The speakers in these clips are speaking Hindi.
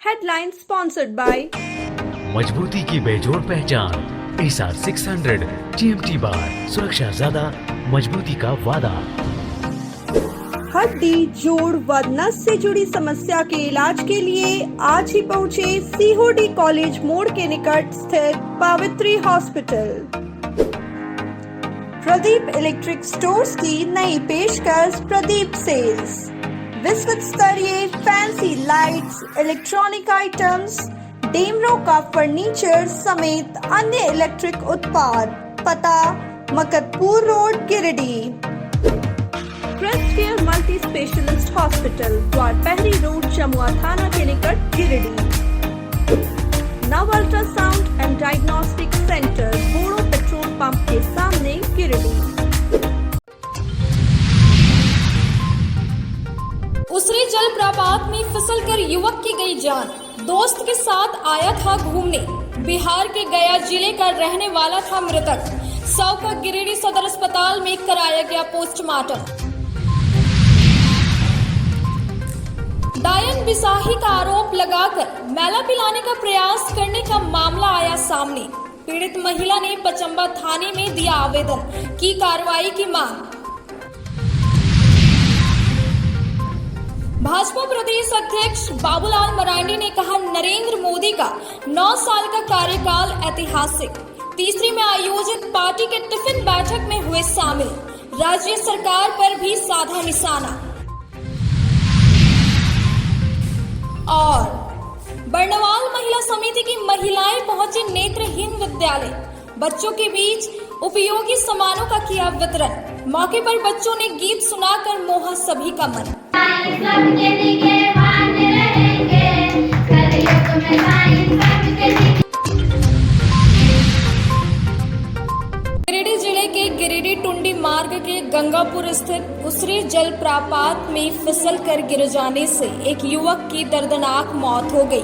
Headline sponsored by मजबूती की बेजोड़ पहचान एसआर 600 GMT बार, सुरक्षा ज्यादा, मजबूती का वादा। हड्डी, जोड़ व नस से जुड़ी समस्या के इलाज के लिए आज ही पहुँचे सीहोडी कॉलेज मोड़ के निकट स्थित Pavitri hospital. Pradeep electric stores की नई पेशकश प्रदीप सेल्स। विश्व स्तरीय fancy lights, electronic items, Damro का फर्नीचर समेत अन्य इलेक्ट्रिक उत्पाद। पता Makatpur road, Giridih. Crestcare multi specialist hospital, Dwarpahari road, Jamua थाना के निकट, Giridih. Nav ultrasound and diagnostic centre, Bodo petrol pump के सामने, गिरिडीह। उसरी जलप्रपात में फिसलकर युवक की गई जान। दोस्त के साथ आया था घूमने। बिहार के गया जिले का रहने वाला था मृतक। शव का गिरिडीह सदर अस्पताल में कराया गया पोस्टमार्टम। डायन बिसाही का आरोप लगाकर मैला पिलाने का प्रयास करने का मामला आया सामने। पीड़ित महिला ने पचंबा थाने में दिया आवेदन, की कार्रवाई की मांग। भाजपा प्रदेश अध्यक्ष बाबूलाल मरांडी ने कहा, नरेंद्र मोदी का 9 साल का कार्यकाल ऐतिहासिक। तीसरी में आयोजित पार्टी के टिफिन बैठक में हुए शामिल। राज्य सरकार पर भी साधा निशाना। और बर्नवाल महिला समिति की महिलाएं पहुंची नेत्रहीन विद्यालय। बच्चों के बीच उपयोगी सामानों का किया वितरण। मौके पर बच्चों ने गीत सुनाकर मोहा सभी का मन। गिरिडीह जिले के गिरिडीह टुंडी मार्ग के गंगापुर स्थित उसरी जलप्रपात में फिसलकर गिर जाने से एक युवक की दर्दनाक मौत हो गई।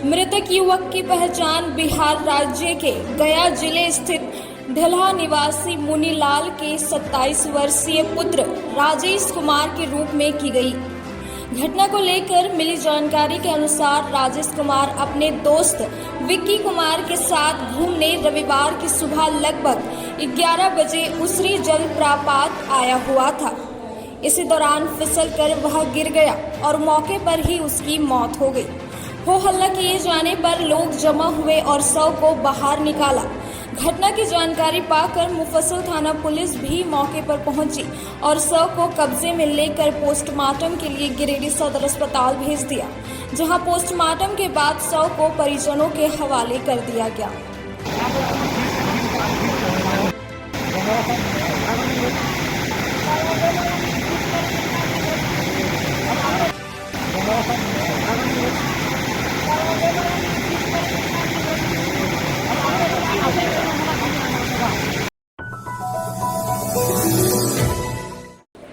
मृतक युवक की पहचान बिहार राज्य के गया जिले स्थित ढिल्हा निवासी मुनीलाल के 27 वर्षीय पुत्र राजेश कुमार के रूप में की गई। घटना को लेकर मिली जानकारी के अनुसार राजेश कुमार अपने दोस्त विक्की कुमार के साथ घूमने रविवार की सुबह लगभग 11 बजे उसरी जलप्रपात आया हुआ था। इसी दौरान फिसलकर वह गिर गया और मौके पर ही उसकी मौत हो गई। हो हल्ला किए जाने पर लोग जमा हुए और शव को बाहर निकाला। घटना की जानकारी पाकर मुफस्सिल थाना पुलिस भी मौके पर पहुंची और शव को कब्जे में लेकर पोस्टमार्टम के लिए गिरिडीह सदर अस्पताल भेज दिया, जहां पोस्टमार्टम के बाद शव को परिजनों के हवाले कर दिया गया।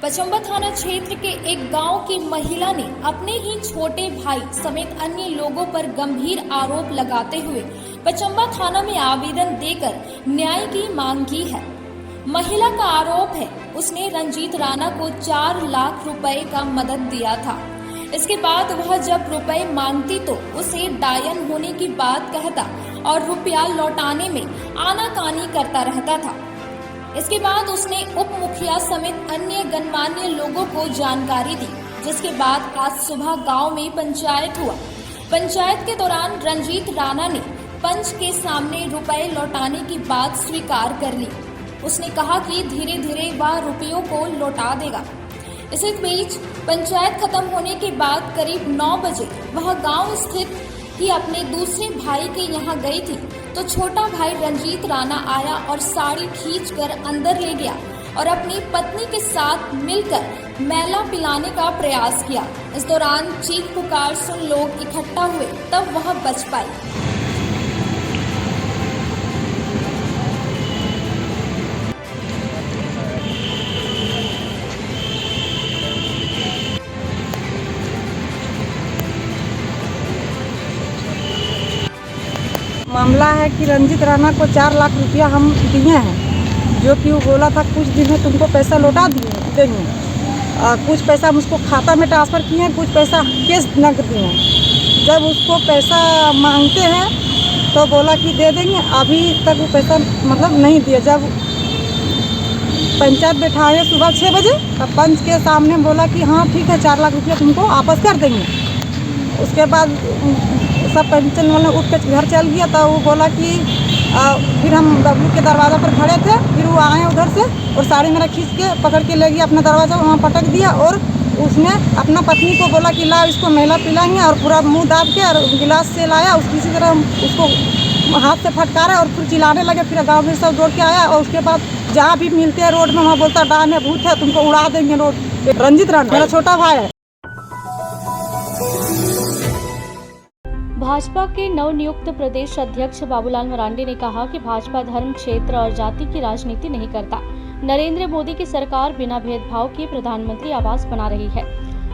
पचंबा थाना क्षेत्र के एक गांव की महिला ने अपने ही छोटे भाई समेत अन्य लोगों पर गंभीर आरोप लगाते हुए पचंबा थाना में आवेदन देकर न्याय की मांग की है। महिला का आरोप है, उसने रंजीत राणा को 4 लाख रुपए का मदद दिया था। इसके बाद वह जब रुपए मांगती तो उसे डायन होने की बात कहता और रुपया लौटाने में आनाकानी करता रहता था। इसके बाद उसने उप मुखिया समेत अन्य गणमान्य लोगों को जानकारी दी, जिसके बाद आज सुबह गांव में पंचायत हुआ। पंचायत के दौरान रंजीत राणा ने पंच के सामने रुपए लौटाने की बात स्वीकार कर ली। उसने कहा कि धीरे धीरे वह रुपयों को लौटा देगा। इसी बीच पंचायत खत्म होने के बाद करीब 9 बजे वह गांव स्थित ही अपने दूसरे भाई के यहाँ गई थी तो छोटा भाई रंजीत राणा आया और साड़ी खींचकर अंदर ले गया और अपनी पत्नी के साथ मिलकर मैला पिलाने का प्रयास किया। इस दौरान चीख पुकार सुन लोग इकट्ठा हुए, तब वह बच पाई। मामला है कि रंजीत राणा को 4 लाख रुपया हम दिए हैं, जो कि वो बोला था कुछ दिन में तुमको पैसा लौटा देंगे। कुछ पैसा हम उसको खाता में ट्रांसफ़र किए हैं, कुछ पैसा कैश नकद दिए हैं। जब उसको पैसा मांगते हैं तो बोला कि दे देंगे, अभी तक वो पैसा मतलब नहीं दिया। जब पंचायत बैठाए सुबह 6 बजे, तब पंच के सामने बोला कि हाँ ठीक है 4 लाख रुपया तुमको वापस कर देंगे। उसके बाद सब पेंशन वाले उठ के घर चल गया। तो वो बोला कि फिर हम डब्लू के दरवाज़ा पर खड़े थे, फिर वो आए उधर से और साड़ी मेरा खींच के पकड़ के ले गया अपना दरवाज़ा, वहाँ पटक दिया। और उसने अपना पत्नी को बोला कि ला इसको महिला पिलाएंगे, और पूरा मुंह दाब के और गिलास से लाया, किसी तरह उसको हाथ से फटकारा और फिर चिल्लाने लगे। फिर गाँव में सब दौड़ के आया और उसके बाद जहाँ भी मिलते हैं रोड में वहाँ बोलता डान है, भूत है, तुमको उड़ा देंगे रोड। रंजित राणा मेरा छोटा भाई है। भाजपा के नवनियुक्त प्रदेश अध्यक्ष बाबूलाल मरांडी ने कहा कि भाजपा धर्म, क्षेत्र और जाति की राजनीति नहीं करता। नरेंद्र मोदी की सरकार बिना भेदभाव के प्रधानमंत्री आवास बना रही है।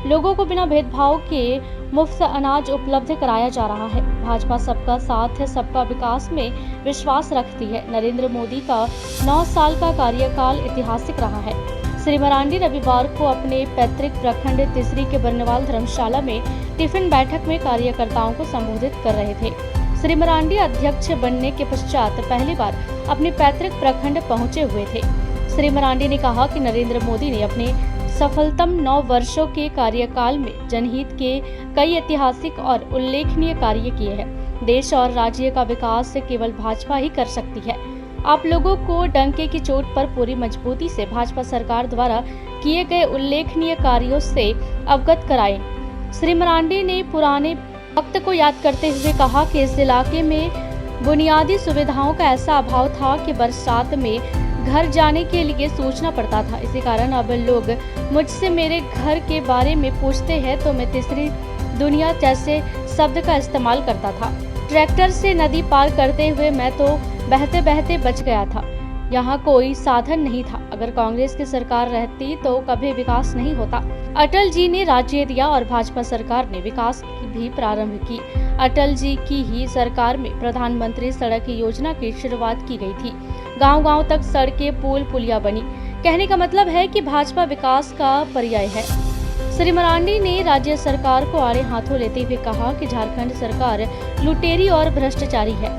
लोगों को बिना भेदभाव के मुफ्त अनाज उपलब्ध कराया जा रहा है। भाजपा सबका साथ है, सबका विकास में विश्वास रखती है। नरेंद्र मोदी का 9 साल का कार्यकाल ऐतिहासिक रहा है। श्री मरांडी रविवार को अपने पैतृक प्रखंड तिसरी के बरनवाल धर्मशाला में टिफिन बैठक में कार्यकर्ताओं को संबोधित कर रहे थे। श्री मरांडी अध्यक्ष बनने के पश्चात पहली बार अपने पैतृक प्रखंड पहुंचे हुए थे। श्री मरांडी ने कहा कि नरेंद्र मोदी ने अपने सफलतम 9 वर्षों के कार्यकाल में जनहित के कई ऐतिहासिक और उल्लेखनीय कार्य किए हैं। देश और राज्य का विकास केवल भाजपा ही कर सकती है। आप लोगों को डंके की चोट पर पूरी मजबूती से भाजपा सरकार द्वारा किए गए उल्लेखनीय कार्यों से अवगत कराएं। श्री मरांडी ने पुराने वक्त को याद करते हुए कहा कि इस इलाके में बुनियादी सुविधाओं का ऐसा अभाव था कि बरसात में घर जाने के लिए सोचना पड़ता था। इसी कारण अब लोग मुझसे मेरे घर के बारे में पूछते हैं तो मैं तीसरी दुनिया जैसे शब्द का इस्तेमाल करता था। ट्रैक्टर से नदी पार करते हुए मैं तो बहते बहते बच गया था। यहाँ कोई साधन नहीं था। अगर कांग्रेस की सरकार रहती तो कभी विकास नहीं होता। अटल जी ने राज्य दिया और भाजपा सरकार ने विकास की भी प्रारंभ की। अटल जी की ही सरकार में प्रधानमंत्री सड़क योजना की शुरुआत की गई थी। गांव-गांव तक सड़कें, पुल, पुलिया बनी। कहने का मतलब है कि भाजपा विकास का पर्याय है। श्री मरांडी ने राज्य सरकार को आड़े हाथों लेते हुए कहा कि झारखंड सरकार लुटेरी और भ्रष्टाचारी है।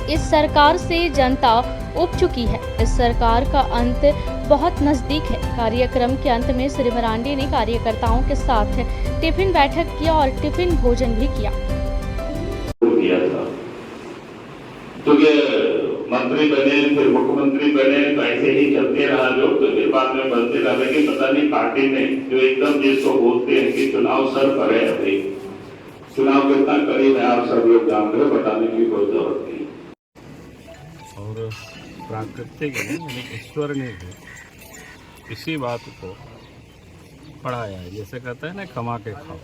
इस सरकार से जनता उब चुकी है। इस सरकार का अंत बहुत नजदीक है। कार्यक्रम के अंत में श्री मरांडी ने कार्यकर्ताओं के साथ टिफिन बैठक किया और टिफिन भोजन भी किया था। तो ये मंत्री बने, फिर मुख्यमंत्री बने, तो ऐसे ही चलते रहा लोग, तो फिर बाद में बनते रहे कि पता नहीं पार्टी में जो एकदम जिसको बोलते हैं कि चुनाव सर पर है, अभी चुनाव कितना करीब है आप सब लोग जानते हो, बताने की कोई जरूरत नहीं। और प्राकृतिक यानी ईश्वर ने भी इसी बात को पढ़ाया है। जैसे कहते हैं ना, कमा के खाओ।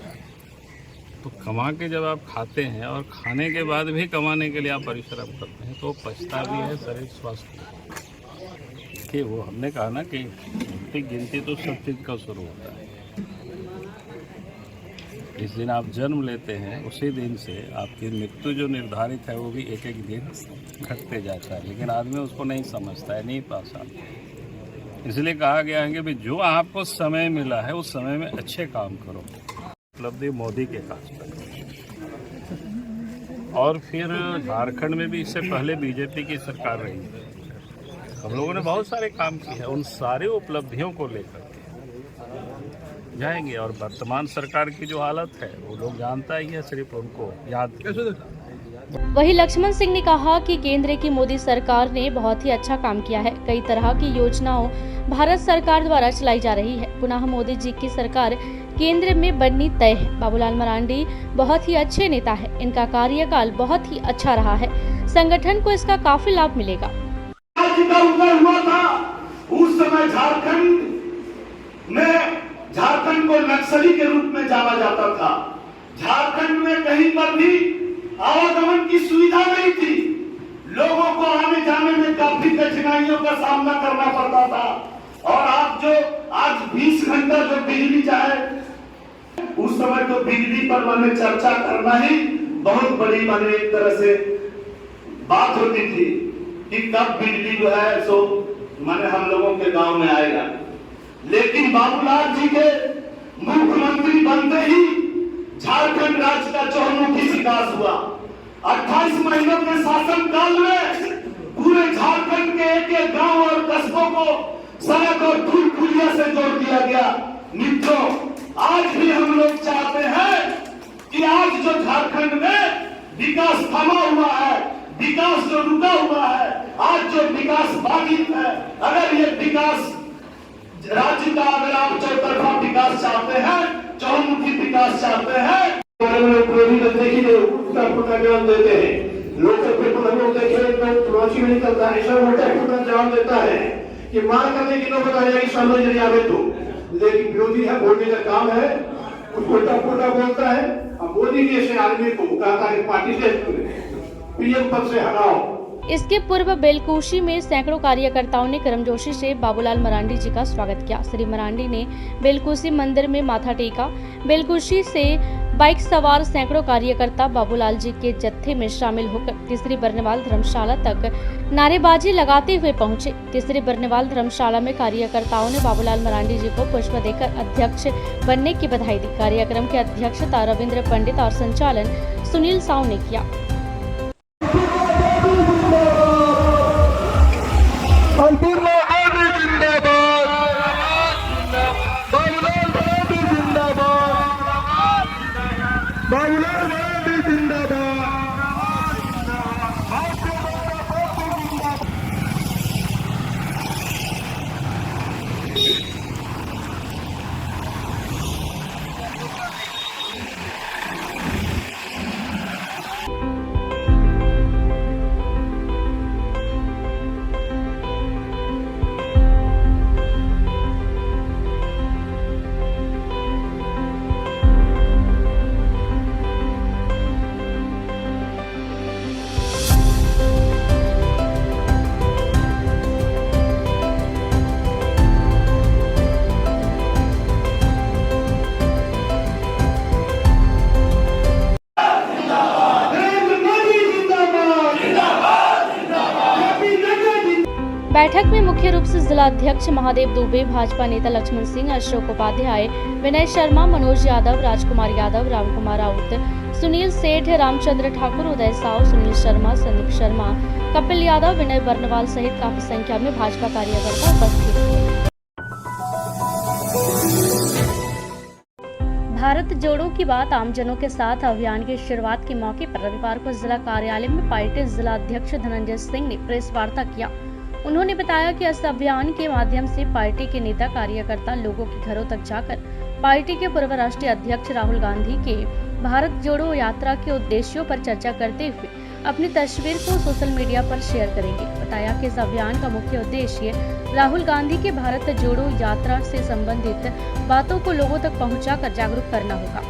तो कमा के जब आप खाते हैं और खाने के बाद भी कमाने के लिए आप परिश्रम करते हैं तो पछता भी है शरीर स्वस्थ कि वो हमने कहा ना कि गिनती तो सब चीज़ का शुरू होता है। जिस दिन आप जन्म लेते हैं उसी दिन से आपकी मृत्यु जो निर्धारित है वो भी एक एक दिन घटते जाता है, लेकिन आदमी उसको नहीं समझता है, नहीं पाता। इसलिए कहा गया है कि जो आपको समय मिला है उस समय में अच्छे काम करो। उपलब्धि मोदी के काज पर, और फिर झारखंड में भी इससे पहले बीजेपी की सरकार रही है। हम लोगों ने बहुत सारे काम किए हैं, उन सारे उपलब्धियों को लेकर जाएंगे। और वर्तमान सरकार की जो हालत है वो लोग जानता ही है, सिर्फ उनको याद। वहीं लक्ष्मण सिंह ने कहा कि केंद्र की मोदी सरकार ने बहुत ही अच्छा काम किया है। कई तरह की योजनाओं भारत सरकार द्वारा चलाई जा रही है। पुनः मोदी जी की सरकार केंद्र में बननी तय है। बाबूलाल मरांडी बहुत ही अच्छे नेता है। इनका कार्यकाल बहुत ही अच्छा रहा है। संगठन को इसका काफी लाभ मिलेगा। हुआ था उस समय झारखंड को नक्सली के रूप में जाना जाता था। झारखंड में कहीं पर भी आवागमन की सुविधा नहीं थी। लोगों को आने जाने में काफी कठिनाइयों का सामना करना पड़ता था। और आज 20 घंटा जो बिजली जाए, उस समय तो बिजली पर मैंने चर्चा करना ही बहुत बड़ी माने एक तरह से बात होती थी कि कब बिजली जो है सो माने हम लोगों के गांव में आएगा। लेकिन बाबूलाल जी के मुख्यमंत्री बनते ही झारखंड राज्य का 94 28 महीनों के शासनकाल में पूरे झारखंड के एक एक गांव और कस्बों को सड़क और पुल पुलिया से जोड़ दिया गया। मित्रों, आज भी हम लोग चाहते हैं कि आज जो झारखंड में विकास थमा हुआ है, विकास जो रुका हुआ है, आज जो विकास बाधित है, अगर ये विकास राज्य का, अगर आप चौतरफा विकास चाहते हैं, चौमुखी विकास चाहते हैं, पूरा ज्ञान देते हैं। लोकल पेपर हम लोग देखे तो चुनावी में निकलता है, सब उल्टा पूरा जवाब देता है कि मार करने की नौबत आ जाएगी, समझ नहीं आवे तो। लेकिन विरोधी है, बोलने का काम है, कुछ उल्टा पुल्टा बोलता है। अब मोदी जैसे आदमी को कहता है पार्टी से पीएम पद से हटाओ। इसके पूर्व बेलकुशी में सैकड़ों कार्यकर्ताओं ने गर्मजोशी से बाबूलाल मरांडी जी का स्वागत किया। श्री मरांडी ने बेलकुशी मंदिर में माथा टेका। बेलकुशी से बाइक सवार सैकड़ों कार्यकर्ता बाबूलाल जी के जत्थे में शामिल होकर तीसरी बरनेवाल धर्मशाला तक नारेबाजी लगाते हुए पहुंचे। तीसरी बरनेवाल धर्मशाला में कार्यकर्ताओं ने बाबूलाल मरांडी जी को पुष्प देकर अध्यक्ष बनने की बधाई दी। कार्यक्रम की अध्यक्षता रविंद्र पंडित और संचालन सुनील साव ने किया। बैठक में मुख्य रूप से जिला अध्यक्ष महादेव दुबे, भाजपा नेता लक्ष्मण सिंह, अशोक उपाध्याय, विनय शर्मा, मनोज यादव, राजकुमार यादव, रामकुमार राउत, सुनील सेठ, रामचंद्र ठाकुर, उदय साव, सुनील शर्मा, संदीप शर्मा, कपिल यादव, विनय बर्नवाल सहित काफी संख्या में भाजपा कार्यकर्ता उपस्थित थे। भारत जोड़ो की बात आमजनों के साथ अभियान की शुरुआत के मौके पर रविवार को जिला कार्यालय में पार्टी जिला अध्यक्ष धनंजय सिंह ने प्रेस वार्ता किया। उन्होंने बताया कि इस अभियान के माध्यम से पार्टी के नेता कार्यकर्ता लोगों के घरों तक जाकर पार्टी के पूर्व राष्ट्रीय अध्यक्ष राहुल गांधी के भारत जोड़ो यात्रा के उद्देश्यों पर चर्चा करते हुए अपनी तस्वीर को सोशल मीडिया पर शेयर करेंगे। बताया कि इस अभियान का मुख्य उद्देश्य राहुल गांधी के भारत जोड़ो यात्रा से संबंधित बातों को लोगों तक पहुंचाकर जागरूक करना होगा।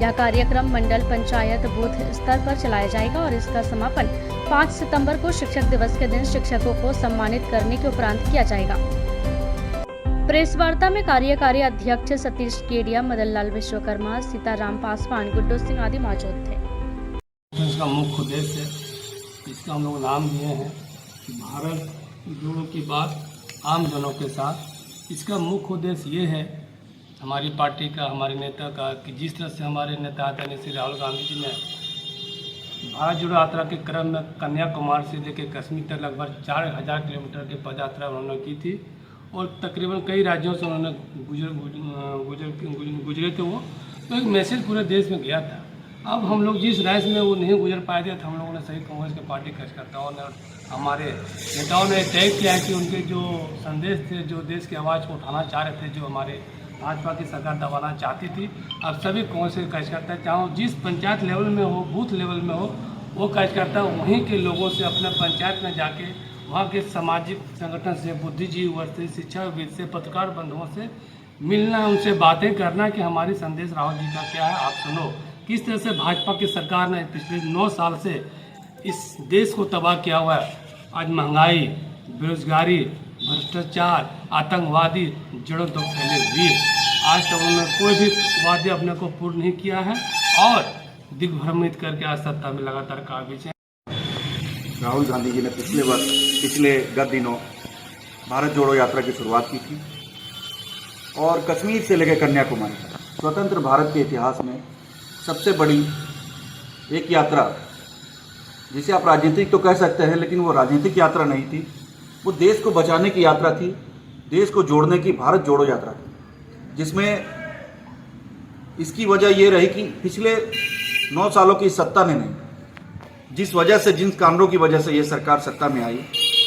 यह कार्यक्रम मंडल, पंचायत, बूथ स्तर पर चलाया जाएगा और इसका समापन 5 सितंबर को शिक्षक दिवस के दिन शिक्षकों को सम्मानित करने के उपरांत किया जाएगा। प्रेस वार्ता में कार्यकारी अध्यक्ष सतीश केडिया, मदन लाल विश्वकर्मा, सीताराम पासवान, गुड्डू सिंह आदि मौजूद थे। इसका मुख्य उद्देश्य है, इसका हम लोग नाम दिए हैं कि भारत जोड़ो की बात आम जनों के साथ। इसका मुख्य उद्देश्य ये है हमारी पार्टी का, हमारे नेता का, कि जिस तरह से हमारे नेता आदरणीय श्री राहुल गांधी जी ने भारत जोड़ो यात्रा के क्रम में कन्याकुमारी से लेकर कश्मीर तक लगभग 4000 किलोमीटर की पद यात्रा उन्होंने की थी और तकरीबन कई राज्यों से उन्होंने गुजरे थे वो, तो एक मैसेज पूरे देश में गया था। अब हम लोग जिस राज्य में वो नहीं गुजर पाए थे, तो हम लोगों ने सही कांग्रेस के पार्टी कार्यकर्ताओं ने, हमारे नेताओं ने तय किया कि उनके जो संदेश थे, जो देश की आवाज़ को उठाना चाह रहे थे, जो हमारे भाजपा की सरकार दबाना चाहती थी, अब सभी कांग्रेस के कार्यकर्ता, चाहे जिस पंचायत लेवल में हो, बूथ लेवल में हो, वो कार्यकर्ता वहीं के लोगों से अपने पंचायत में जाके वहाँ के सामाजिक संगठन से, बुद्धिजीवी से, शिक्षाविद से, पत्रकार बंधुओं से मिलना, उनसे बातें करना कि हमारी संदेश राहुल जी का क्या है, आप सुनो। किस तरह से भाजपा की सरकार ने पिछले 9 साल से इस देश को तबाह किया हुआ है। आज महंगाई, बेरोजगारी, भ्रष्टाचार, आतंकवादी जड़ों तक फैले हुए, आज तक उन्होंने कोई भी वादे अपने को पूर्ण नहीं किया है और दिग्भ्रमित करके आज सत्ता में लगातार काबिज है। राहुल गांधी जी ने पिछले गत दिनों भारत जोड़ो यात्रा की शुरुआत की थी और कश्मीर से लेकर कन्याकुमारी तक स्वतंत्र भारत के इतिहास में सबसे बड़ी एक यात्रा जिसे आप राजनीतिक तो कह सकते हैं, लेकिन वो राजनीतिक यात्रा नहीं थी, वो देश को बचाने की यात्रा थी, देश को जोड़ने की भारत जोड़ो यात्रा थी, जिसमें इसकी वजह ये रही कि पिछले 9 सालों की सत्ता ने नहीं, जिस वजह से, जिन कारणों की वजह से ये सरकार सत्ता में आई,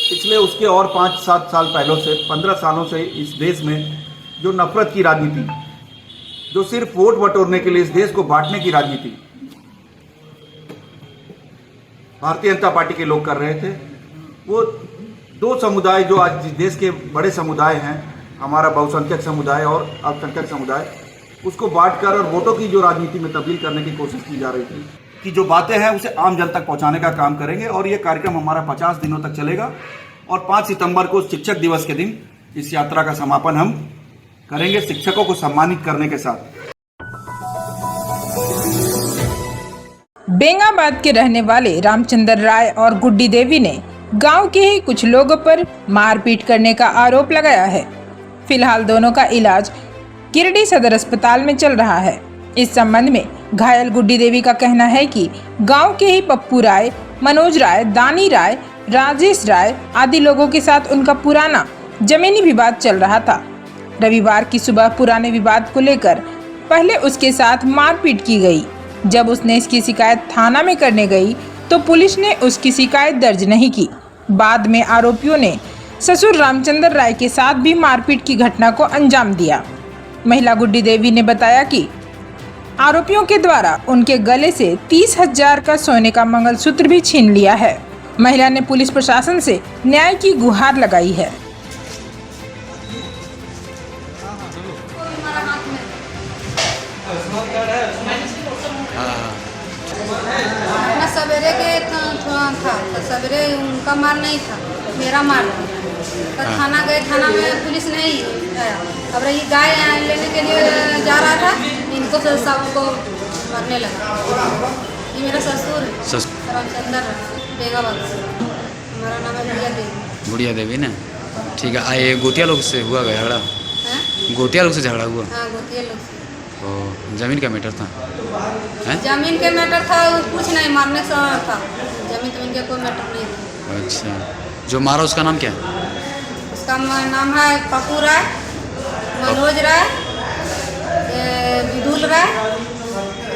पिछले उसके और 5-7 साल पहले से 15 सालों से इस देश में जो नफरत की राजनीति, जो सिर्फ वोट बटोरने के लिए इस देश को बांटने की राजनीति भारतीय जनता पार्टी के लोग कर रहे थे, वो 2 समुदाय जो आज देश के बड़े समुदाय हैं, हमारा बहुसंख्यक समुदाय और अल्पसंख्यक समुदाय, उसको बांटकर और वोटों की जो राजनीति में तब्दील करने की कोशिश की जा रही थी, कि जो बातें हैं उसे आम जन तक पहुंचाने का काम करेंगे। और ये कार्यक्रम हमारा 50 दिनों तक चलेगा और 5 सितंबर को शिक्षक दिवस के दिन इस यात्रा का समापन हम करेंगे, शिक्षकों को सम्मानित करने के साथ। बेंगाबाद के रहने वाले रामचंद्र राय और गुड्डी देवी ने गांव के ही कुछ लोगों पर मारपीट करने का आरोप लगाया है। फिलहाल दोनों का इलाज गिरिडीह सदर अस्पताल में चल रहा है। इस संबंध में घायल गुड्डी देवी का कहना है कि गांव के ही पप्पू राय, मनोज राय, दानी राय, राजेश राय आदि लोगों के साथ उनका पुराना जमीनी विवाद चल रहा था। रविवार की सुबह पुराने विवाद को लेकर पहले उसके साथ मारपीट की गई। जब उसने इसकी शिकायत थाना में करने गई तो पुलिस ने उसकी शिकायत दर्ज नहीं की। बाद में आरोपियों ने ससुर रामचंद्र राय के साथ भी मारपीट की घटना को अंजाम दिया। महिला गुड्डी देवी ने बताया कि आरोपियों के द्वारा उनके गले से 30,000 का सोने का मंगलसूत्र भी छीन लिया है। महिला ने पुलिस प्रशासन से न्याय की गुहार लगाई है। सवेरे के थोड़ा था तो सवेरे उनका मार नहीं था, मेरा मार था। तो थाना गए, थाना में पुलिस नहीं आया। अब ये गाय लेने के लिए जा रहा था, इनको सबको मारने लगा। ये मेरा ससुर है रामचंद्र बेगाबाद से। हमारा नाम है बुढ़िया देवी। बुढ़िया देवी ना, ठीक है। आए गोतिया लोग से हुआ झगड़ा? गोतिया लोग से झगड़ा हुआ? हाँ, गोतिया लोग से। जमीन का मैटर था? जमीन के मैटर था, कुछ नहीं, मारने से था। जमीन का कोई मैटर नहीं था। अच्छा, जो मारा उसका नाम क्या है? उसका नाम है पप्पू राय, मनोज राय, विदुल राय,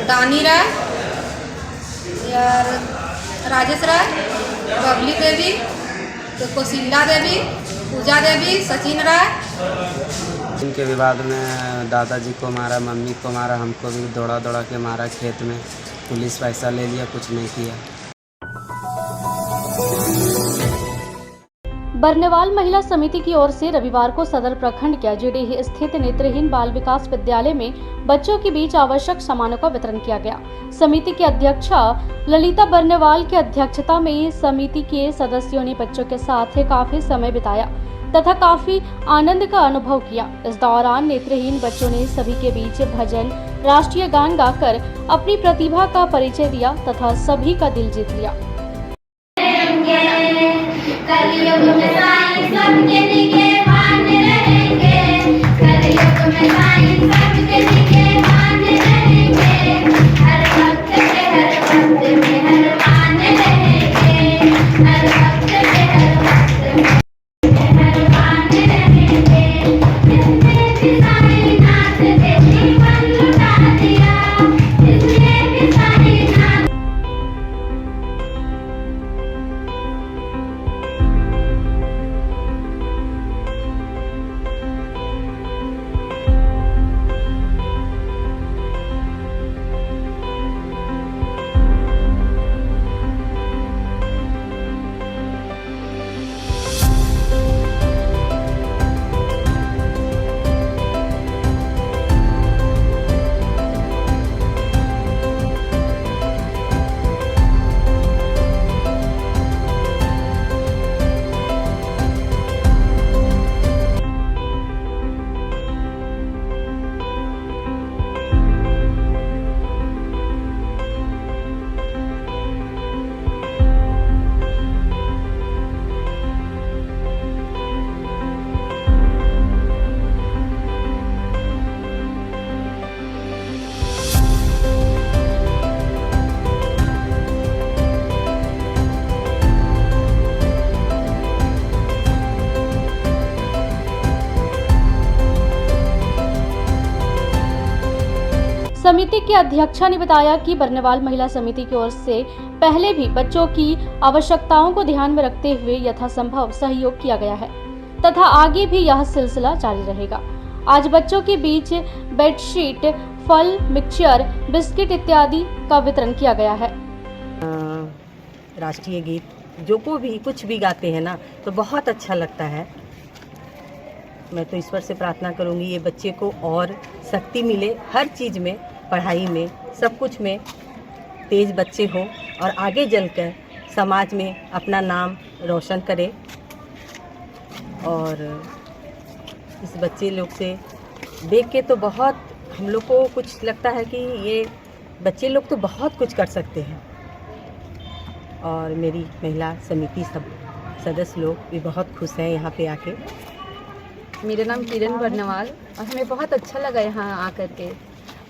दानी राय, और राजेश राय, बबली देवी, कौशिला देवी, पूजा देवी, सचिन राय। इनके विवाद में दादाजी को मारा, मम्मी को मारा, हमको भी दौड़ा दौड़ा के मारा खेत में। पुलिस पैसा ले लिया, कुछ नहीं किया। बरनेवाल महिला समिति की ओर से रविवार को सदर प्रखंड के गिरिडीह स्थित नेत्रहीन बाल विकास विद्यालय में बच्चों के बीच आवश्यक सामानों का वितरण किया गया। समिति की अध्यक्षा ललिता बरनेवाल की अध्यक्षता में समिति के सदस्यों ने बच्चों के साथ काफी समय बिताया तथा काफी आनंद का अनुभव किया। इस दौरान नेत्रहीन बच्चों ने सभी के बीच भजन, राष्ट्रीय गान गाकर अपनी प्रतिभा का परिचय दिया तथा सभी का दिल जीत लिया। कलयुग में साईं सबके निगहबान रहेंगे, कलयुग में साईं सबके निगहबान रहेंगे, हर वक्त में मेहरबान रहेंगे, हर वक्त में मेहरबान रहेंगे। जिसने भी साईं नाथ के जीवन लुटा दिया, जिसने भी साईं नाथ समिति की अध्यक्षा ने बताया कि बरनेवाल महिला समिति की ओर से पहले भी बच्चों की आवश्यकताओं को ध्यान में रखते हुए यथासंभव सहयोग किया गया है तथा आगे भी यह सिलसिला जारी रहेगा। आज बच्चों के बीच बेडशीट, फल, मिक्सचर, बिस्किट इत्यादि का वितरण किया गया है। राष्ट्रीय गीत जो को भी कुछ भी गाते हैं ना तो बहुत अच्छा लगता है। मैं तो ईश्वर से प्रार्थना करूंगी ये बच्चे को और शक्ति मिले, हर चीज़ में, पढ़ाई में, सब कुछ में तेज बच्चे हो और आगे चलकर समाज में अपना नाम रोशन करे। और इस बच्चे लोग से देख के तो बहुत हम लोग को कुछ लगता है कि ये बच्चे लोग तो बहुत कुछ कर सकते हैं। और मेरी महिला समिति सब सदस्य लोग भी बहुत खुश हैं यहाँ पे आके। मेरा नाम किरण बरनेवाल और हमें बहुत अच्छा लगा यहाँ आकर के।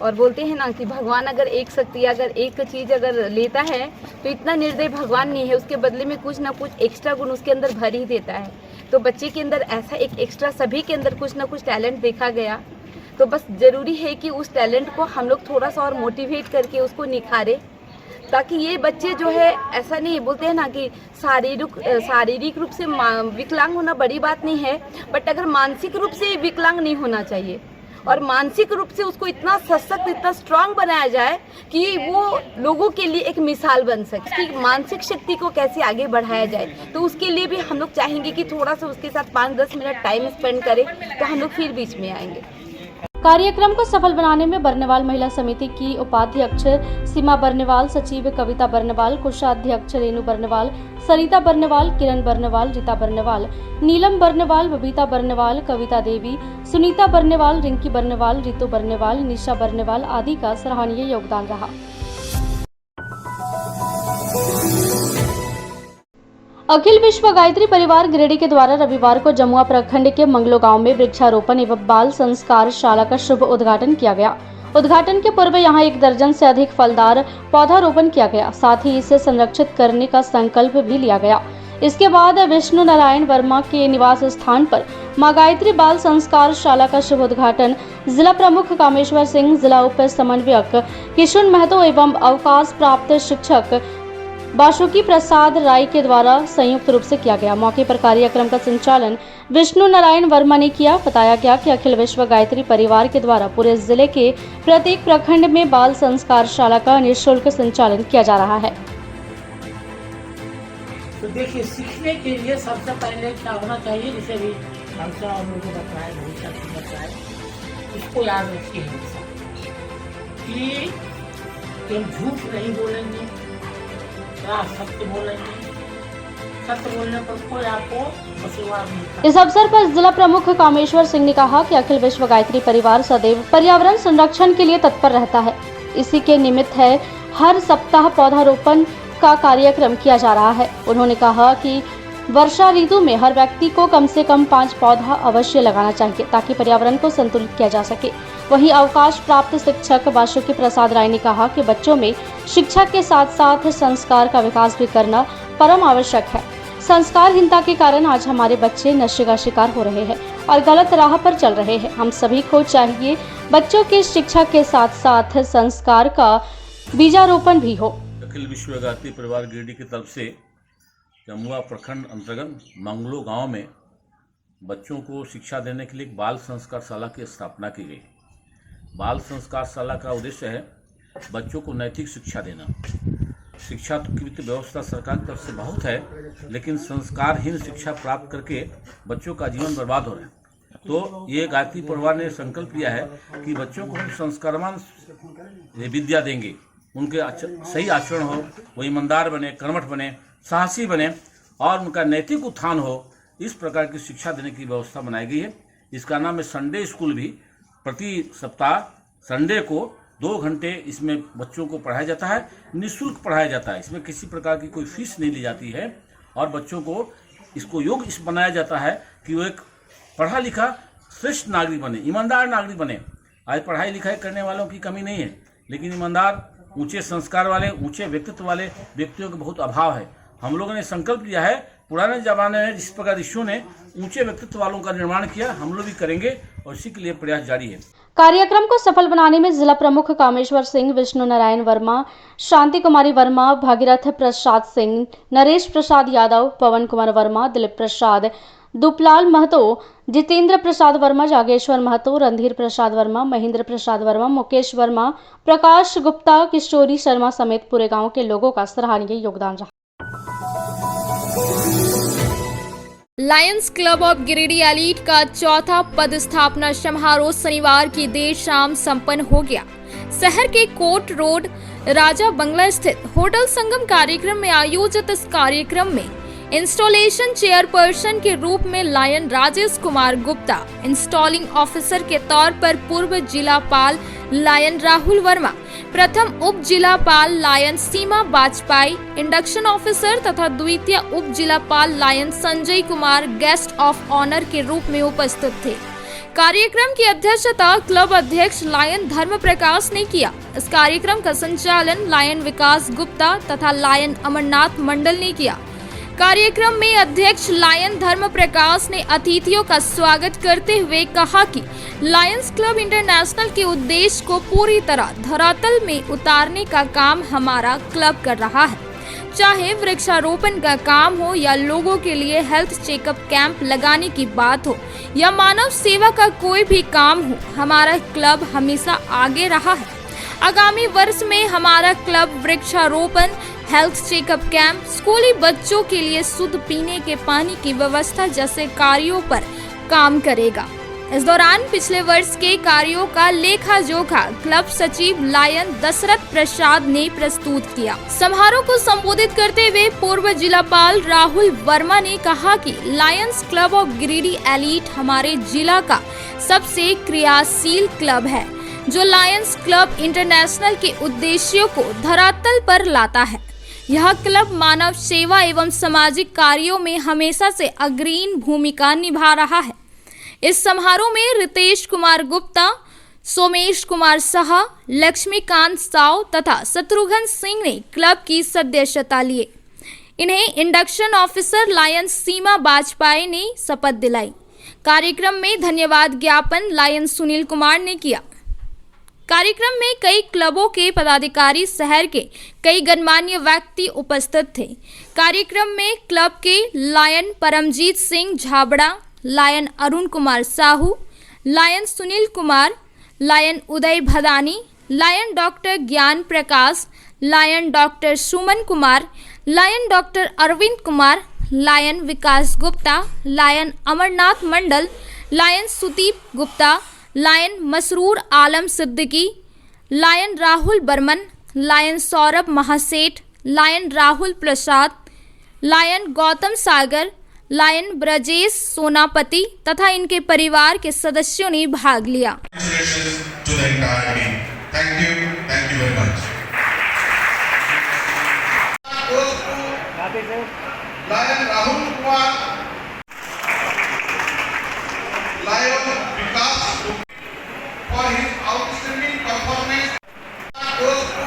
और बोलते हैं ना कि भगवान अगर एक शक्ति, अगर एक चीज़ अगर लेता है तो इतना निर्दयी भगवान नहीं है, उसके बदले में कुछ ना कुछ एक्स्ट्रा गुण उसके अंदर भर ही देता है। तो बच्चे के अंदर ऐसा एक एक्स्ट्रा, सभी के अंदर कुछ ना कुछ टैलेंट देखा गया, तो बस ज़रूरी है कि उस टैलेंट को हम लोग थोड़ा सा और मोटिवेट करके उसको निखारें, ताकि ये बच्चे जो है, ऐसा नहीं बोलते हैं ना कि शारीरिक रूप से विकलांग होना बड़ी बात नहीं है, बट अगर मानसिक रूप से विकलांग नहीं होना चाहिए और मानसिक रूप से उसको इतना सशक्त, इतना स्ट्रांग बनाया जाए कि वो लोगों के लिए एक मिसाल बन सके कि मानसिक शक्ति को कैसे आगे बढ़ाया जाए। तो उसके लिए भी हम लोग चाहेंगे कि थोड़ा सा उसके साथ 5-10 मिनट टाइम स्पेंड करें, तो हम लोग फिर बीच में आएंगे। कार्यक्रम को सफल बनाने में बरनेवाल महिला समिति की उपाध्यक्ष सीमा बरनेवाल, सचिव कविता बरनेवाल, कोषाध्यक्ष रेणु बरनेवाल, सरिता बरनेवाल, किरण बरनेवाल, रीता बरनेवाल, नीलम बरनेवाल, बबीता बरनेवाल, कविता देवी, सुनीता बरनेवाल, रिंकी बरनेवाल, रितु बरनेवाल, निशा बरनेवाल आदि का सराहनीय योगदान रहा। अखिल विश्व गायत्री परिवार गिरिडीह के द्वारा रविवार को जमुआ प्रखंड के मंगलो गांव में वृक्षारोपण एवं बाल संस्कार शाला का शुभ उद्घाटन किया गया। उद्घाटन के पूर्व यहां 1 दर्जन से अधिक फलदार पौधारोपण किया गया, साथ ही इसे संरक्षित करने का संकल्प भी लिया गया। इसके बाद विष्णु नारायण वर्मा के निवास स्थान पर मां गायत्री बाल संस्कार शाला का शुभ उद्घाटन जिला प्रमुख कामेश्वर सिंह, जिला उप समन्वयक किशुन महतो एवं अवकाश प्राप्त शिक्षक बासुकी प्रसाद राय के द्वारा संयुक्त रूप से किया गया। मौके पर कार्यक्रम का संचालन विष्णु नारायण वर्मा ने किया। बताया गया कि अखिल विश्व गायत्री परिवार के द्वारा पूरे जिले के प्रत्येक प्रखंड में बाल संस्कार शाला का निःशुल्क संचालन किया जा रहा है। तो देखिए, सीखने के लिए सबसे पहले क्या होना चाहिए, जैसे भी हमसे और लोगों को बताया, बहुत सारे बताया, इसको याद रखिए हमेशा कि हम झूठ नहीं बोलेंगे, सत्य बोलेंगे, सत्य बोलने पर कोई आपको आशीर्वाद नहीं। इस अवसर पर जिला प्रमुख कामेश्वर सिंह ने कहा कि अखिल विश्व गायत्री परिवार सदैव पर्यावरण संरक्षण के लिए तत्पर रहता है। इसी के निमित्त है हर सप्ताह पौधारोपण का कार्यक्रम किया जा रहा है। उन्होंने कहा कि वर्षा ऋतु में हर व्यक्ति को कम से कम 5 पौधा अवश्य लगाना चाहिए ताकि पर्यावरण को संतुलित किया जा सके। वहीं अवकाश प्राप्त शिक्षक बासुकी प्रसाद राय ने कहा कि बच्चों में शिक्षा के साथ साथ संस्कार का विकास भी करना परम आवश्यक है। संस्कारहीनता के कारण आज हमारे बच्चे नशे का शिकार हो रहे हैं और गलत राह पर चल रहे हैं। हम सभी को चाहिए बच्चों की शिक्षा के साथ साथ संस्कार का बीजारोपण भी हो। अखिल विश्व गायत्री परिवार गिरिडीह की तरफ से जमुआ प्रखंड अंतर्गत मंगलो गांव में बच्चों को शिक्षा देने के लिए एक बाल संस्कार शाला की स्थापना की गई। बाल संस्कार शाला का उद्देश्य है बच्चों को नैतिक शिक्षा देना। शिक्षा की तो व्यवस्था सरकार की तरफ से बहुत है, लेकिन संस्कारहीन शिक्षा प्राप्त करके बच्चों का जीवन बर्बाद हो रहा है। तो ये गायत्री परिवार ने संकल्प लिया है कि बच्चों को हम संस्कारवान विद्या देंगे, उनके सही आचरण हो, वो ईमानदार बने, कर्मठ बने, साहसी बने और उनका नैतिक उत्थान हो। इस प्रकार की शिक्षा देने की व्यवस्था बनाई गई है। इसका नाम है संडे स्कूल। भी प्रति सप्ताह संडे को 2 घंटे इसमें बच्चों को पढ़ाया जाता है, निःशुल्क पढ़ाया जाता है। इसमें किसी प्रकार की कोई फीस नहीं ली जाती है और बच्चों को इसको योग्य इस बनाया जाता है कि वो एक पढ़ा लिखा श्रेष्ठ नागरिक बने, ईमानदार नागरिक बने। आज पढ़ाई लिखाई करने वालों की कमी नहीं है, लेकिन ईमानदार, ऊंचे संस्कार वाले, ऊंचे व्यक्तित्व वाले व्यक्तियों का बहुत अभाव है। हम लोगों ने संकल्प लिया है, पुराने जमाने में जिस प्रकार ऋषियों ने ऊंचे व्यक्तित्व वालों का निर्माण किया, हम लोग भी करेंगे और इसी के लिए प्रयास जारी है। कार्यक्रम को सफल बनाने में जिला प्रमुख कामेश्वर सिंह, विष्णु नारायण वर्मा, शांति कुमारी वर्मा, भागीरथ प्रसाद सिंह, नरेश प्रसाद यादव, पवन कुमार वर्मा, दिलीप प्रसाद, दुपलाल महतो, जितेंद्र प्रसाद वर्मा, जागेश्वर महतो, रणधीर प्रसाद वर्मा, महेंद्र प्रसाद वर्मा, मुकेश वर्मा, प्रकाश गुप्ता, किशोरी शर्मा समेत पूरे गांव के लोगों का सराहनीय योगदान रहा। Lions club of Giridih elite का चौथा पदस्थापना समारोह शनिवार की देर शाम संपन्न हो गया। शहर के कोर्ट रोड राजा बंगला स्थित होटल संगम कार्यक्रम में आयोजित इस कार्यक्रम में इंस्टॉलेशन चेयरपर्सन के रूप में lion Rajesh Kumar Gupta, installing officer के तौर पर पूर्व जिलापाल लायन राहुल वर्मा, प्रथम उप जिलापाल lion Seema Bajpai, induction officer तथा द्वितीय उप जिलापाल lion Sanjay Kumar guest of honour के रूप में उपस्थित थे। कार्यक्रम की अध्यक्षता क्लब अध्यक्ष लायन धर्म प्रकाश ने किया। इस कार्यक्रम का संचालन लायन विकास गुप्ता तथा लायन अमरनाथ मंडल ने किया। कार्यक्रम में अध्यक्ष लायन धर्म प्रकाश ने अतिथियों का स्वागत करते हुए कहा कि लायंस क्लब इंटरनेशनल के उद्देश्य को पूरी तरह धरातल में उतारने का काम हमारा क्लब कर रहा है। चाहे वृक्षारोपण का काम हो या लोगों के लिए हेल्थ चेकअप कैंप लगाने की बात हो या मानव सेवा का कोई भी काम हो, हमारा क्लब हमेशा आगे रहा है। आगामी वर्ष में हमारा क्लब वृक्षारोपण, हेल्थ चेकअप कैंप, स्कूली बच्चों के लिए शुद्ध पीने के पानी की व्यवस्था जैसे कार्यों पर काम करेगा। इस दौरान पिछले वर्ष के कार्यों का लेखा जोखा क्लब सचिव लायन दशरथ प्रसाद ने प्रस्तुत किया। समारोह को संबोधित करते हुए पूर्व जिलापाल राहुल वर्मा ने कहा कि Lions club of Giridih elite हमारे जिला का सबसे क्रियाशील क्लब है, जो लायंस क्लब इंटरनेशनल के उद्देश्यों को धरातल पर लाता है। यह क्लब मानव सेवा एवं सामाजिक कार्यों में हमेशा से अग्रणी भूमिका निभा रहा है। इस समारोह में रितेश कुमार गुप्ता, सोमेश कुमार साह, लक्ष्मीकांत साव तथा शत्रुघ्न सिंह ने क्लब की सदस्यता लिए। इन्हें induction officer lion Seema Bajpayee ने शपथ दिलाई। कार्यक्रम में धन्यवाद ज्ञापन लायन सुनील कुमार ने किया। कार्यक्रम में कई क्लबों के पदाधिकारी, शहर के कई गणमान्य व्यक्ति उपस्थित थे। कार्यक्रम में क्लब के lion Paramjit Singh Jhabra, lion Arun Kumar Sahu, lion Sunil Kumar, lion Uday Bhadani, lion doctor Gyan Prakash, lion doctor Suman Kumar, lion doctor Arvind Kumar, lion Vikas Gupta, lion Amarnath Mandal, lion Sudeep Gupta, lion Masroor Alam Siddiqui, lion Rahul Burman, lion Saurabh Mahaseth, lion Rahul Prasad, lion Gautam Sagar, lion Brajesh Sonapati तथा इनके परिवार के सदस्यों ने भाग लिया। Lion Rahul Kumar, lion Vikas for his outstanding performance goes to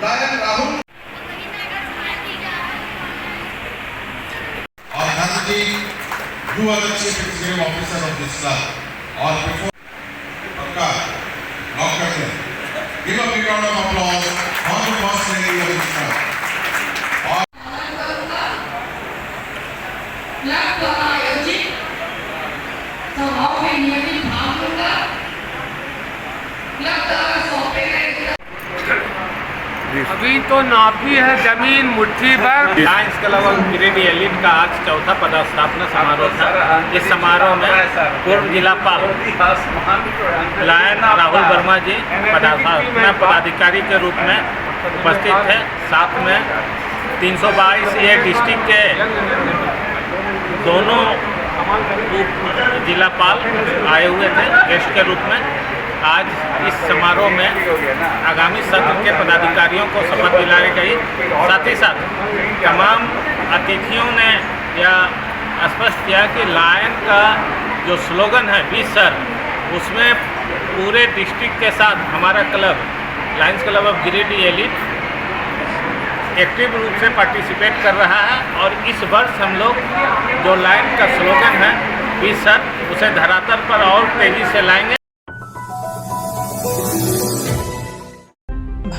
lion Rahul और Gandhi you are the chief executive officer of this club और before आपका नौकर से give a big round of applause for the first lady of this club। अभी तो नापी है जमीन मुट्ठी भर। Lions club of Giridih elite का आज चौथा पदस्थापना समारोह था। इस समारोह में पूर्व जिलापाल लायन राहुल वर्मा जी पदाधिकारी के रूप में उपस्थित थे। साथ में 322 ये डिस्ट्रिक्ट के दोनों जिलापाल आए हुए थे गेस्ट के रूप में। आज इस समारोह में आगामी सत्र के पदाधिकारियों को शपथ दिलाई गई। साथ ही साथ तमाम अतिथियों ने यह स्पष्ट किया कि लायन का जो स्लोगन है 20 सर, उसमें पूरे डिस्ट्रिक्ट के साथ हमारा club Lions club of Giridih elite active रूप से पार्टिसिपेट कर रहा है। और इस वर्ष हम लोग जो लायन का स्लोगन है 20 सर, उसे धरातल पर और तेज़ी से लाएंगे।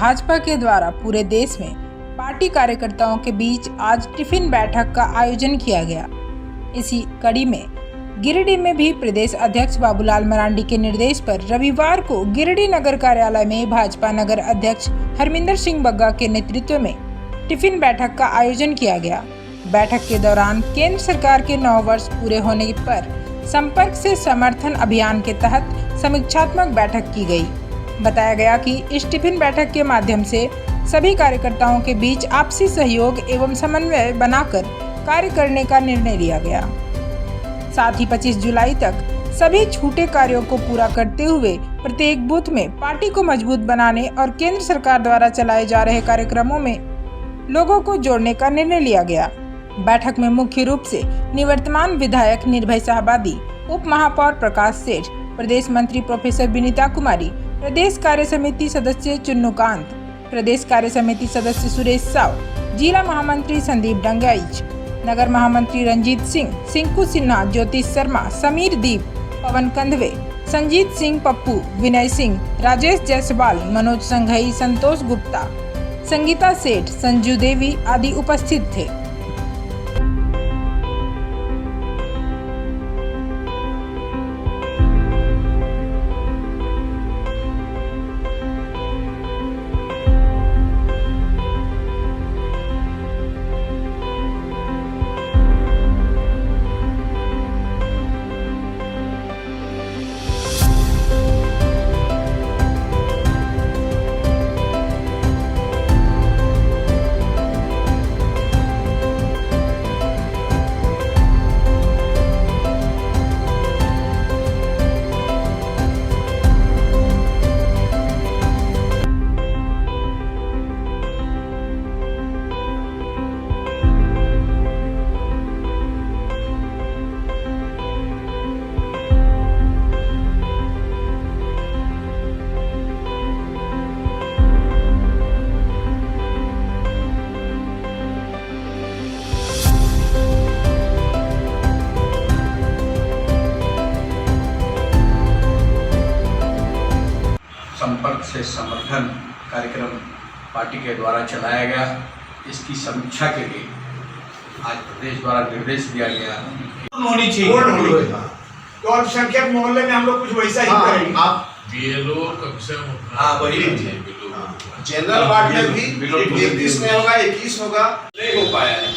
भाजपा के द्वारा पूरे देश में पार्टी कार्यकर्ताओं के बीच आज टिफिन बैठक का आयोजन किया गया। इसी कड़ी में गिरिडीह में भी प्रदेश अध्यक्ष बाबूलाल मरांडी के निर्देश पर रविवार को गिरिडीह नगर कार्यालय में भाजपा नगर अध्यक्ष हरमिंदर सिंह बग्गा के नेतृत्व में टिफिन बैठक का आयोजन किया गया। बैठक के दौरान केंद्र सरकार के 9 वर्ष पूरे होने पर संपर्क से समर्थन अभियान के तहत समीक्षात्मक बैठक की गई। बताया गया कि इस टिफिन बैठक के माध्यम से सभी कार्यकर्ताओं के बीच आपसी सहयोग एवं समन्वय बनाकर कार्य करने का निर्णय लिया गया। साथ ही 25 जुलाई तक सभी छूटे कार्यों को पूरा करते हुए प्रत्येक बूथ में पार्टी को मजबूत बनाने और केंद्र सरकार द्वारा चलाए जा रहे कार्यक्रमों में लोगों को जोड़ने का निर्णय लिया गया। बैठक में मुख्य रूप से निवर्तमान विधायक निर्भय शाहबादी, उप महापौर प्रकाश सेठ, प्रदेश मंत्री प्रोफेसर विनीता कुमारी, प्रदेश कार्य समिति सदस्य चुन्नूकांत, प्रदेश कार्य समिति सदस्य सुरेश साव, जिला महामंत्री संदीप डंगाइच, नगर महामंत्री रंजीत सिंह, सिंकू सिन्हा, ज्योतिष शर्मा, समीर दीप, पवन कंधवे, संजीत सिंह पप्पू, विनय सिंह, राजेश जायसवाल, मनोज संघई, संतोष गुप्ता, संगीता सेठ, संजू देवी आदि उपस्थित थे। संपर्क से समर्थन कार्यक्रम पार्टी के द्वारा चलाया गया। इसकी समीक्षा के लिए आज प्रदेश द्वारा निर्देश दिया गया होनी चाहिए। तो अल्पसंख्यक मोहल्ले में हम लोग कुछ वैसा ही करेंगे। आप बीएलओ कक्षा वही जनरल वार्ड में भी 31 में होगा, 21 होगा, नहीं हो पाया है।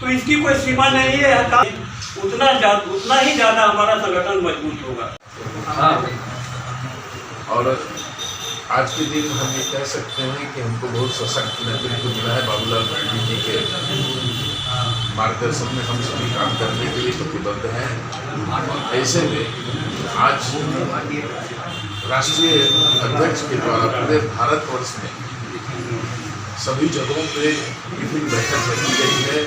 तो इसकी कोई सीमा नहीं है, उतना ही ज्यादा हमारा संगठन मजबूत होगा। हाँ, और आज के दिन हम ये कह सकते हैं कि हमको बहुत सशक्त नेतृत्व मिला है। बाबूलाल मरांडी जी के मार्गदर्शन में हम सभी काम करने के लिए प्रतिबद्ध हैं। ऐसे में आज राष्ट्रीय अध्यक्ष के द्वारा पूरे भारतवर्ष में सभी जगहों पे टिफिन बैठक रखी गई है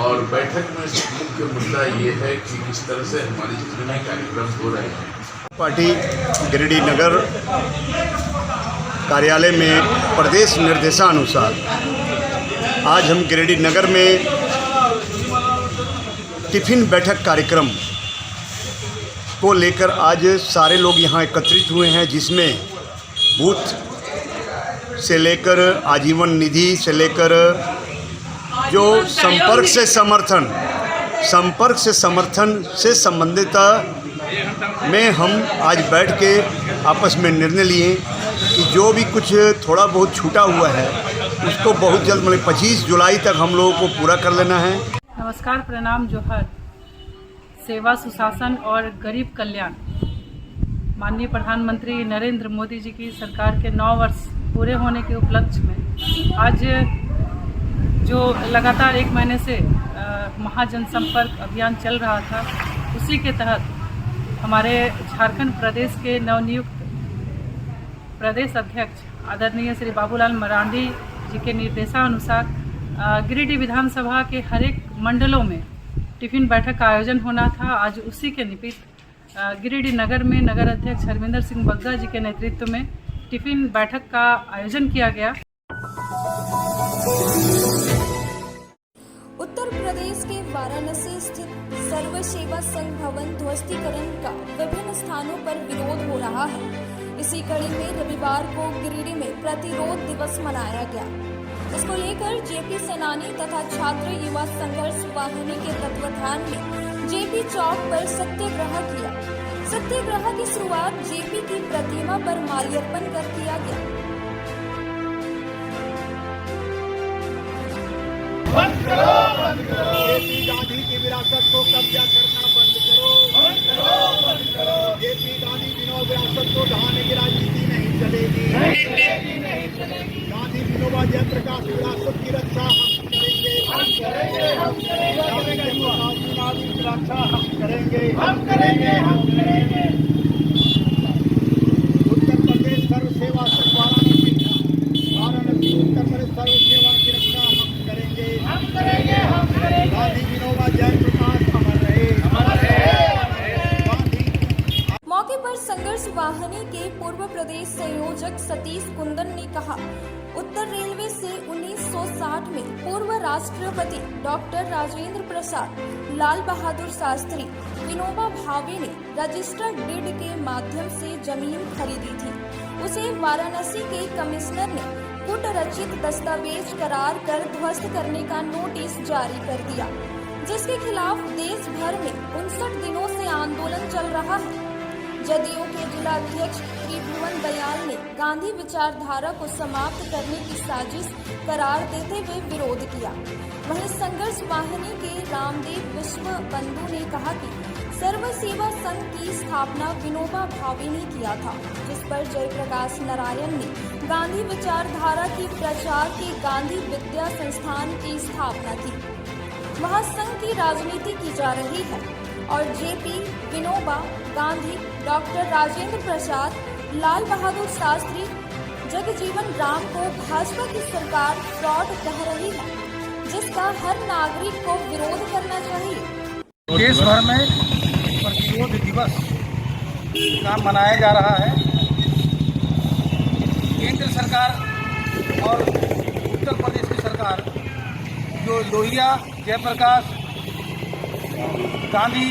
और बैठक में मुख्य मुद्दा ये है कि किस तरह से हमारे जितने कार्यक्रम हो रहे हैं। पार्टी गिरिडीह नगर कार्यालय में प्रदेश निर्देशानुसार आज हम गिरिडीह नगर में टिफिन बैठक कार्यक्रम को लेकर आज सारे लोग यहाँ एकत्रित हुए हैं, जिसमें बूथ से लेकर आजीवन निधि से लेकर जो संपर्क से समर्थन से संबंधित में हम आज बैठ के आपस में निर्णय लिए कि जो भी कुछ थोड़ा बहुत छूटा हुआ है उसको बहुत जल्द मतलब 25 जुलाई तक हम लोगों को पूरा कर लेना है। नमस्कार, प्रणाम, जोहर। सेवा, सुशासन और गरीब कल्याण माननीय प्रधानमंत्री नरेंद्र मोदी जी की सरकार के 9 वर्ष पूरे होने के उपलक्ष्य में आज जो लगातार 1 महीने से महाजनसंपर्क अभियान चल रहा था, उसी के तहत हमारे झारखंड प्रदेश के नवनियुक्त प्रदेश अध्यक्ष आदरणीय श्री बाबूलाल मरांडी जी के निर्देशानुसार गिरिडीह विधानसभा के हर एक मंडलों में टिफिन बैठक का आयोजन होना था। आज उसी के निमित्त गिरिडीह नगर में नगर अध्यक्ष हरमिंदर सिंह बग्गा जी के नेतृत्व में टिफिन बैठक का आयोजन किया गया। उत्तर प्रदेश के वाराणसी स्थित सर्व सेवा संघ भवन ध्वस्तीकरण का विभिन्न स्थानों पर विरोध हो रहा है। इसी कड़ी में रविवार को गिरिडीह में प्रतिरोध दिवस मनाया गया। इसको लेकर जेपी सेनानी तथा छात्र युवा संघर्ष वाहिनी के तत्वाधान में जेपी चौक पर सत्याग्रह किया। सत्याग्रह की शुरुआत जेपी की प्रतिमा पर माल्यार्पण कर किया गया। बंद करो, बंद करो। जेपी गांधी की विरासत को कब्जा करना बंद करो, बंद करो, बंद करो। जेपी गांधी विनोबा विरासत को ढहाने की राजनीति नहीं चलेगी, नहीं चलेगी, नहीं चलेगी। गांधी विनोबा जयप्रकाश विरासत की रक्षा हम करेंगे, हम करेंगे, हम करेंगे। की रक्षा हम करेंगे, हम करेंगे, हम करेंगे। उत्तर प्रदेश सर्व सेवा संघ वाराणसी उत्तर प्रदेश सर्व सेवा की रक्षा हम करेंगे, हम करेंगे, हम करेंगे। गांधी विनोबा जयप्रकाश अमर रहे, अमर रहे। मौके पर संघर्ष वाहिनी के पूर्व प्रदेश संयोजक सतीश कुंदन ने कहा, उत्तर रेलवे से 1960 में पूर्व राष्ट्रपति डॉक्टर राजेंद्र प्रसाद, लाल बहादुर शास्त्री, विनोबा भावे ने रजिस्टर्ड डीड के माध्यम से जमीन खरीदी थी। उसे वाराणसी के कमिश्नर ने कूट रचित दस्तावेज करार कर ध्वस्त करने का नोटिस जारी कर दिया, जिसके खिलाफ देश भर में 59 दिनों से आंदोलन चल रहा है। जदयू के जिला अध्यक्ष त्रिभुवन दयाल ने गांधी विचारधारा को समाप्त करने की साजिश करार देते हुए विरोध किया। वहीं संघर्ष वाहिनी के रामदेव विश्व बंधु ने कहा कि सर्व सेवा संघ की स्थापना विनोबा भावे ने किया था, जिस पर जयप्रकाश नारायण ने गांधी विचारधारा की प्रचार के गांधी विद्या संस्थान की स्थापना की। वहां संघ की राजनीति की जा रही है और जेपी, विनोबा, गांधी, डॉक्टर राजेंद्र प्रसाद, लाल बहादुर शास्त्री, जगजीवन राम को भाजपा की सरकार फ्रॉड कह रही है, जिसका हर नागरिक को विरोध करना चाहिए। देश भर में प्रतिरोध दिवस का मनाया जा रहा है। केंद्र सरकार और उत्तर प्रदेश की सरकार जो लोहिया, जयप्रकाश, गांधी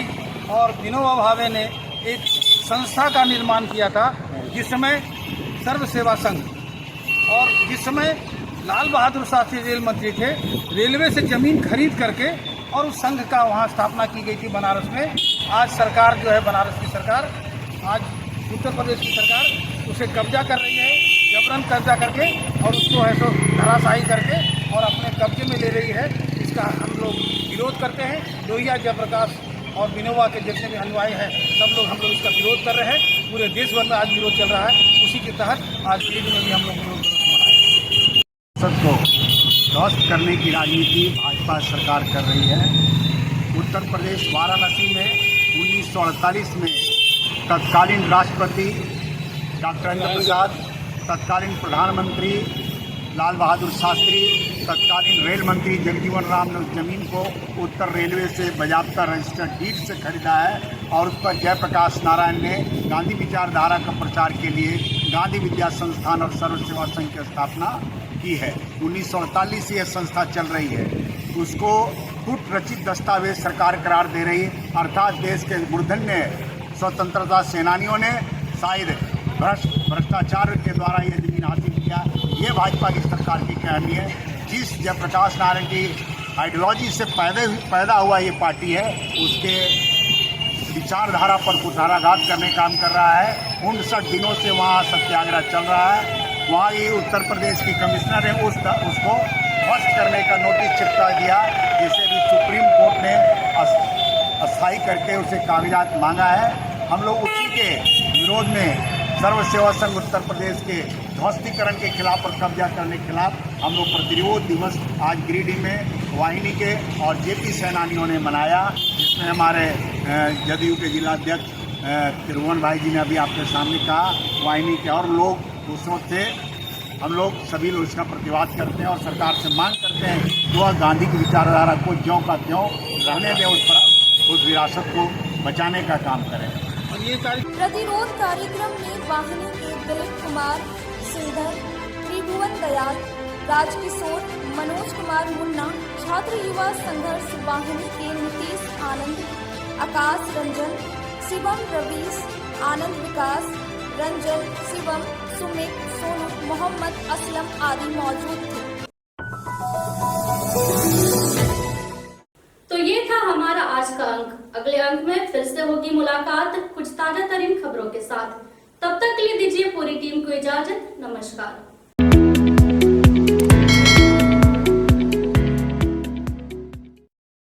और विनोबा भावे ने एक संस्था का निर्माण किया था, जिसमें सर्व सेवा संघ, और जिस समय लाल बहादुर शास्त्री रेल मंत्री थे, रेलवे से जमीन खरीद करके और उस संघ का वहाँ स्थापना की गई थी बनारस में। आज सरकार जो है, बनारस की सरकार, आज उत्तर प्रदेश की सरकार उसे कब्जा कर रही है, जबरन कब्जा करके और उसको है सो धराशायी करके और अपने कब्जे में ले रही है। इसका हम लोग विरोध करते हैं। लोहिया, जयप्रकाश और विनोबा के जितने भी अनुयायी हैं, सब लोग हम लोग इसका विरोध कर रहे हैं। पूरे देश भर में आज विरोध चल रहा है। उसी के तहत आज गिरिडीह में भी हम लोग विरोध मनाए। सबको ध्वस्त करने की राजनीति भाजपा सरकार कर रही है। उत्तर प्रदेश वाराणसी में 1948 में तत्कालीन राष्ट्रपति डॉक्टर राजेंद्र प्रसाद, तत्कालीन प्रधानमंत्री लाल बहादुर शास्त्री, तत्कालीन रेल मंत्री जगजीवन राम ने उस जमीन को उत्तर रेलवे से बाज़ाब्ता रजिस्टर्ड डीड से खरीदा है और उस पर जयप्रकाश नारायण ने गांधी विचारधारा का प्रचार के लिए गांधी विद्या संस्थान और सर्व सेवा संघ की स्थापना की है। 1948 से यह संस्था चल रही है। उसको कूट रचित दस्तावेज सरकार करार दे रही है, अर्थात देश के मूर्धन्य स्वतंत्रता सेनानियों ने शायद भ्रष्टाचार के द्वारा ये जमीन हासिल किया। ये भाजपा की सरकार की कहानी है। जिस जयप्रकाश नारायण की आइडियोलॉजी से पैदा हुआ ये पार्टी है, उसके विचारधारा पर कुठाराघात करने का काम कर रहा है। 59 दिनों से वहाँ सत्याग्रह चल रहा है। वहाँ ये उत्तर प्रदेश की कमिश्नर है, उसको ध्वस्त करने का नोटिस चिपका दिया, जिसे भी सुप्रीम कोर्ट ने अस्थायी करके उसे कागजात मांगा है। हम लोग उसी के विरोध में सर्व सेवा संघ उत्तर प्रदेश के ध्वस्तीकरण के खिलाफ और कब्जा करने के खिलाफ हम लोग प्रतिरोध दिवस आज गिरिडीह में वाहिनी के और जेपी सेनानियों ने मनाया, जिसमें हमारे जदयू के जिला अध्यक्ष त्रिभुवन भाई जी ने अभी आपके सामने कहा, वाहिनी के और लोग उस वक्त थे। हम लोग सभी लोग इसका प्रतिवाद करते हैं और सरकार से मांग करते हैं कि वह गांधी की विचारधारा को ज्यों का त्यों रहने दें, उस विरासत को बचाने का काम करें। प्रतिरोध कार्यक्रम में वाहिनी के दिलीप कुमार, श्रीधर, त्रिभुवन दयाल, राजकिशोर, मनोज कुमार मुन्ना, छात्र युवा संघर्ष वाहिनी के नीतीश आनंद, आकाश रंजन, शिवम रवीश, आनंद विकास, रंजन, शिवम, सुमित, सोनू, मोहम्मद, असलम आदि मौजूद थे। तो ये था हमारा आज का अंक। अगले अंक में फिर से होगी मुलाकात कुछ ताजा तरीन खबरों के साथ। तब तक के लिए दीजिए पूरी टीम को इजाजत। नमस्कार।